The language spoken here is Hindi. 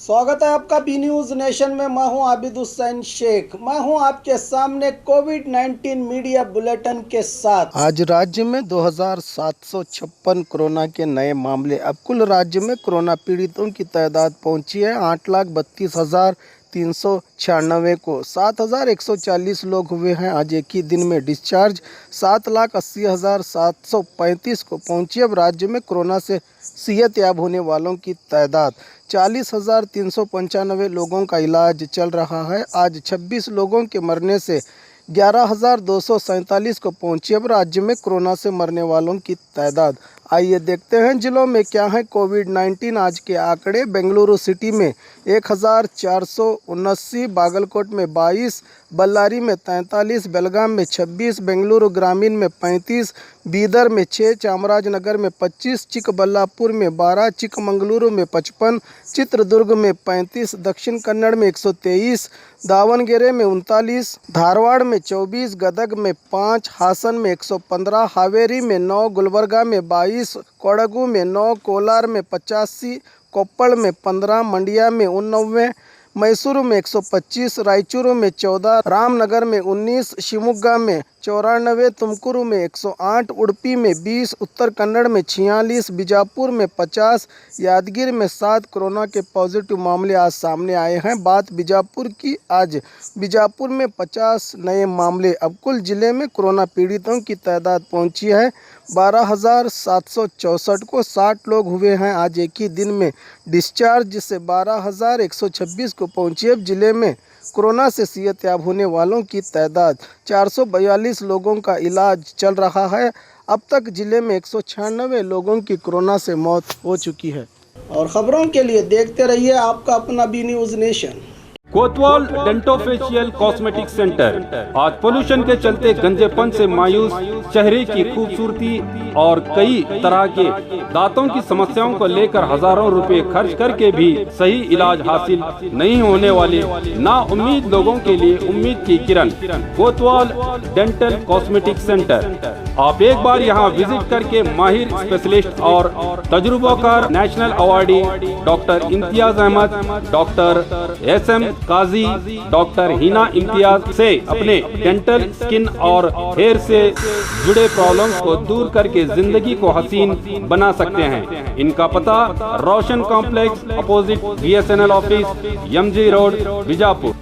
स्वागत है आपका बी न्यूज नेशन में। मैं हूं आबिद हुसैन शेख। मैं हूं आपके सामने कोविड-19 मीडिया बुलेटिन के साथ। आज राज्य में 2756 कोरोना के नए मामले। अब कुल राज्य में कोरोना पीड़ितों की तादाद पहुंची है 8,32,396 को। 7,140 लोग हुए हैं आज एक ही दिन में डिस्चार्ज। 7,80,735 को पहुंची। अब राज्य में कोरोना से सेहत याब होने वालों की तादाद 40,395 लोगों का इलाज चल रहा है। आज 26 लोगों के मरने से 11,247 को पहुंची। अब राज्य में कोरोना से मरने वालों की तादाद। आइए देखते हैं जिलों में क्या है कोविड-19 आज के आंकड़े। बेंगलुरु सिटी में 1,479, बागलकोट में 22, बल्लारी में 43, बेलगाम में 26, बेंगलुरु ग्रामीण में 35, बीदर में 6, चामराजनगर में 25, चिकबल्लापुर में 12, चिकमंगलुरु में 55, चित्रदुर्ग में 35, दक्षिण कन्नड़ में 123, दावणगेरे में 39, धारवाड़ में 24, गदग में 5, हासन में 115, हावेरी में 9, गुलबर्गा में 22, कोडगु में 9, कोलार में 85, कोप्पड़ में 15, मंडिया में 89, मैसूर में 125, रायचूर में 14, रामनगर में 19, शिवमोगा में 94, तुमकुरु में 108, उडुपी में 20, उत्तर कन्नड़ में 46, बीजापुर में 50, यादगिर में 7 कोरोना के पॉजिटिव मामले आज सामने आए हैं। बात बीजापुर की, आज बीजापुर में 50 नए मामले। अब कुल जिले में कोरोना पीड़ितों की तादाद पहुंची है 12,764 को। 60 लोग हुए हैं आज एक ही दिन में डिस्चार्ज, जिससे 12,126 को पहुंची। अब जिले में कोरोना से सेहत याब होने वालों की तादाद 442 लोगों का इलाज चल रहा है। अब तक जिले में 196 लोगों की कोरोना से मौत हो चुकी है। और खबरों के लिए देखते रहिए आपका अपना बी न्यूज नेशन। कोतवाल डेंटोफेशियल कॉस्मेटिक सेंटर आज पोल्यूशन के चलते गंजेपन से मायूस चेहरे की खूबसूरती और कई तरह के दांतों की समस्याओं को लेकर हजारों रुपए खर्च करके भी सही इलाज हासिल नहीं होने वाले ना उम्मीद लोगों के लिए उम्मीद की किरण कोतवाल डेंटल कॉस्मेटिक सेंटर। आप एक बार यहां विजिट करके माहिर स्पेशलिस्ट और तजुर्बाकार national awardee doctor Imtiaz Ahmed, doctor SM Qazi, doctor Hina Imtiaz से अपने डेंटल, स्किन और हेयर से जुड़े प्रॉब्लम्स को दूर करके जिंदगी को हसीन बना सकते हैं। इनका पता Roshan complex opposite BSNL office, MG road, Bijapur.